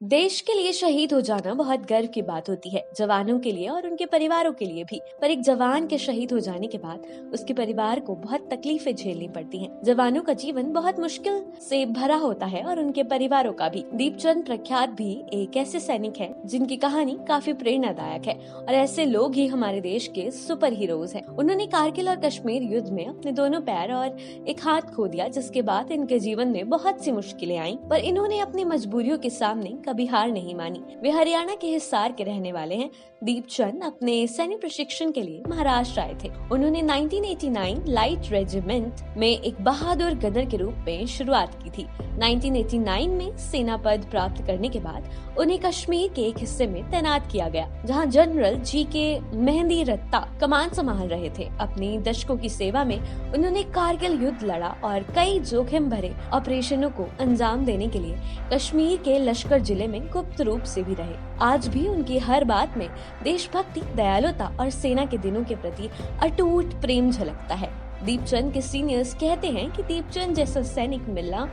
देश के लिए शहीद हो जाना बहुत गर्व की बात होती है, जवानों के लिए और उनके परिवारों के लिए भी। पर एक जवान के शहीद हो जाने के बाद उसके परिवार को बहुत तकलीफें झेलनी पड़ती हैं। जवानों का जीवन बहुत मुश्किल से भरा होता है और उनके परिवारों का भी। दीपचंद प्रख्यात भी एक ऐसे सैनिक है जिनकी कहानी काफी प्रेरणादायक है और ऐसे लोग ही हमारे देश के सुपर हीरोज हैं। उन्होंने कारगिल और कश्मीर युद्ध में अपने दोनों पैर और एक हाथ खो दिया, जिसके बाद इनके जीवन में बहुत सी मुश्किलें आईं, पर इन्होंने अपनी मजबूरियों के सामने कभी हार नहीं मानी। वे हरियाणा के हिसार के रहने वाले हैं। दीपचंद अपने सैन्य प्रशिक्षण के लिए महाराष्ट्र आए थे। उन्होंने 1989 लाइट रेजिमेंट में एक बहादुर गदर के रूप में शुरुआत की थी। 1989 में सेना पद प्राप्त करने के बाद उन्हें कश्मीर के एक हिस्से में तैनात किया गया, जहां जनरल जी के मेहंदी रत्ता कमान संभाल रहे थे। अपनी दशकों की सेवा में उन्होंने कारगिल युद्ध लड़ा और कई जोखिम भरे ऑपरेशनों को अंजाम देने के लिए कश्मीर के लश्कर जिले में गुप्त रूप से भी रहे। आज भी उनकी हर बात में देशभक्ति, दयालुता और सेना के दिनों के प्रति अटूट प्रेम झलकता है। दीपचंद के सीनियर्स कहते हैं कि दीपचंद जैसा सैनिक मिलना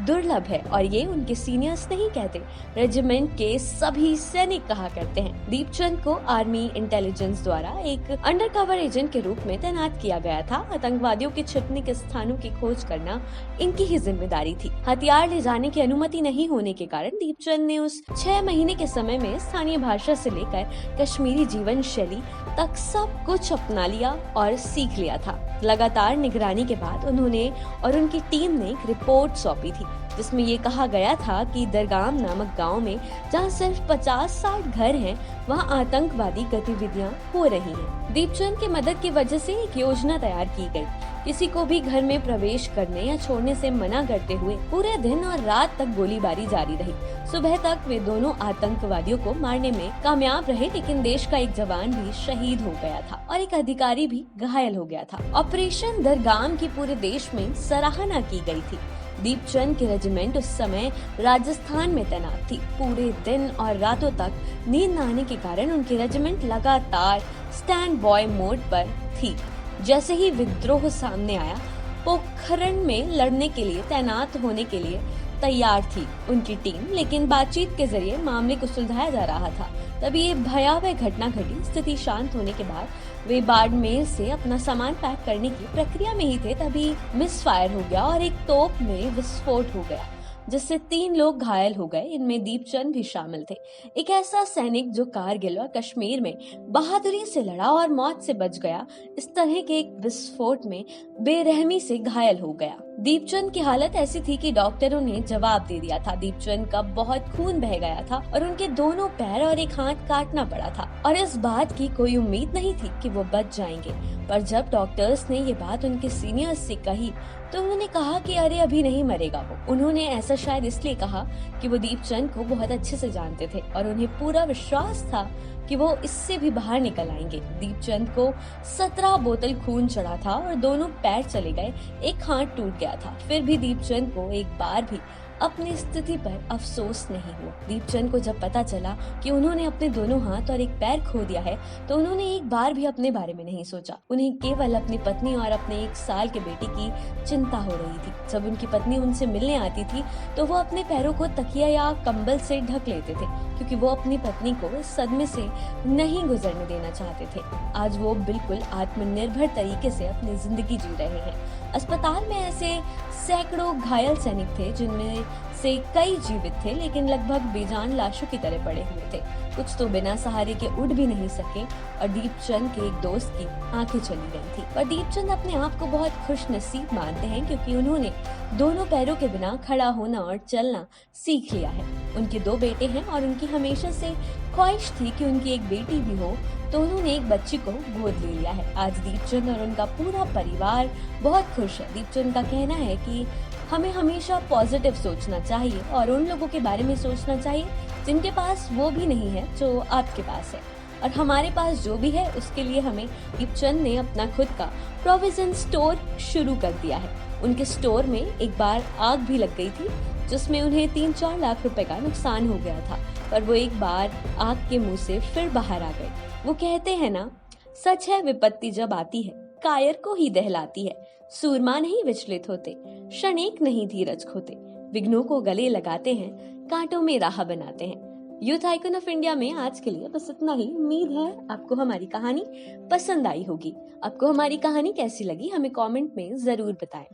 दुर्लभ है, और ये उनके सीनियर्स नहीं कहते, रेजिमेंट के सभी सैनिक कहा करते हैं। दीपचंद को आर्मी इंटेलिजेंस द्वारा एक अंडरकवर एजेंट के रूप में तैनात किया गया था। आतंकवादियों के छिपने के स्थानों की खोज करना इनकी ही जिम्मेदारी थी। हथियार ले जाने की अनुमति नहीं होने के कारण दीपचंद ने उस 6 महीने के समय में स्थानीय भाषा से लेकर कश्मीरी जीवन शैली तक सब कुछ अपना लिया और सीख लिया था। लगातार निगरानी के बाद उन्होंने और उनकी टीम ने एक रिपोर्ट सौंपी थी, जिसमें ये कहा गया था कि दरगाम नामक गांव में जहां सिर्फ 50-60 घर हैं, वहां आतंकवादी गतिविधियां हो रही हैं। दीपचंद की मदद की वजह से एक योजना तैयार की गई। किसी को भी घर में प्रवेश करने या छोड़ने से मना करते हुए पूरे दिन और रात तक गोलीबारी जारी रही। सुबह तक वे दोनों आतंकवादियों को मारने में कामयाब रहे, लेकिन देश का एक जवान भी शहीद हो गया था और एक अधिकारी भी घायल हो गया था। ऑपरेशन दरगाम की पूरे देश में सराहना की गई थी। दीपचंद की रेजिमेंट उस समय राजस्थान में तैनात थी। पूरे दिन और रातों तक नींद न आने के कारण उनकी रेजिमेंट लगातार स्टैंड बाय मोड पर थी। जैसे ही विद्रोह सामने आया, पोखरण में लड़ने के लिए तैनात होने के लिए तैयार थी उनकी टीम, लेकिन बातचीत के जरिए मामले को सुलझाया जा रहा था। तभी ये भयावह घटना घटी। स्थिति शांत होने के बाद वे बाड़मेर से अपना सामान पैक करने की प्रक्रिया में ही थे, तभी मिस फायर हो गया और एक तोप में विस्फोट हो गया, जिससे 3 लोग घायल हो गए। इनमें दीपचंद भी शामिल थे। एक ऐसा सैनिक जो कारगिल और कश्मीर में बहादुरी से लड़ा और मौत से बच गया, इस तरह के एक विस्फोट में बेरहमी से घायल हो गया। दीपचंद की हालत ऐसी थी कि डॉक्टरों ने जवाब दे दिया था। दीपचंद का बहुत खून बह गया था और उनके दोनों पैर और एक हाथ काटना पड़ा था, और इस बात की कोई उम्मीद नहीं थी कि वो बच जाएंगे। पर जब डॉक्टर्स ने ये बात उनके सीनियर्स से कही तो उन्होंने कहा कि अरे अभी नहीं मरेगा वो। उन्होंने ऐसा शायद इसलिए कहा कि वो दीपचंद को बहुत अच्छे से जानते थे और उन्हें पूरा विश्वास था कि वो इससे भी बाहर निकल आएंगे। दीपचंद को 17 बोतल खून चढ़ा था और दोनों पैर चले गए, एक हाथ टूट गया था। फिर भी दीपचंद को एक बार भी अपनी स्थिति पर अफसोस नहीं हुआ। दीपचंद को जब पता चला कि उन्होंने अपने दोनों हाथ और एक पैर खो दिया है, तो उन्होंने एक बार भी अपने बारे में नहीं सोचा। उन्हें केवल अपनी पत्नी और अपने 1 साल के बेटे की चिंता हो रही थी। जब उनकी पत्नी उनसे मिलने आती थी तो वो अपने पैरों को तकिया या कंबल से ढक लेते थे, क्योंकि वो अपनी पत्नी को इस सदमे से नहीं गुजरने देना चाहते थे। आज वो बिल्कुल आत्मनिर्भर तरीके से अपनी जिंदगी जी रहे हैं। अस्पताल में ऐसे सैकड़ों घायल सैनिक थे, जिनमें से कई जीवित थे, लेकिन लगभग बेजान लाशों की तरह पड़े हुए थे। कुछ तो बिना सहारे के उड़ भी नहीं सके, और दीपचंद के एक दोस्त की आंखें चली गई थी। पर दीपचंद अपने आप को बहुत खुश नसीब मानते हैं, क्योंकि उन्होंने दोनों पैरों के बिना खड़ा होना और चलना सीख लिया है। उनके 2 बेटे हैं और उनकी हमेशा से ख्वाहिश थी कि उनकी एक बेटी भी हो, तो उन्होंने एक बच्ची को गोद ले लिया है। आज दीपचंद और उनका पूरा परिवार बहुत खुश है। दीपचंद का कहना है कि हमें हमेशा पॉजिटिव सोचना चाहिए और उन लोगों के बारे में सोचना चाहिए जिनके पास वो भी नहीं है जो आपके पास है, और हमारे पास जो भी है उसके लिए हमें दीपचंद ने अपना खुद का प्रोविजन स्टोर शुरू कर दिया है। उनके स्टोर में एक बार आग भी लग गई थी, जिसमें उन्हें 3-4 लाख रुपए का नुकसान हो गया था, पर वो एक बार आग के मुंह से फिर बाहर आ गए। वो कहते हैं ना, सच है विपत्ति जब आती है कायर को ही दहलाती है। सूरमा नहीं विचलित होते, क्षणिक नहीं धीरज खोते। विघ्नों को गले लगाते हैं, कांटों में राह बनाते हैं। यूथ आइकन ऑफ इंडिया में आज के लिए बस इतना ही। उम्मीद है आपको हमारी कहानी पसंद आई होगी। आपको हमारी कहानी कैसी लगी हमें कमेंट में जरूर बताएं।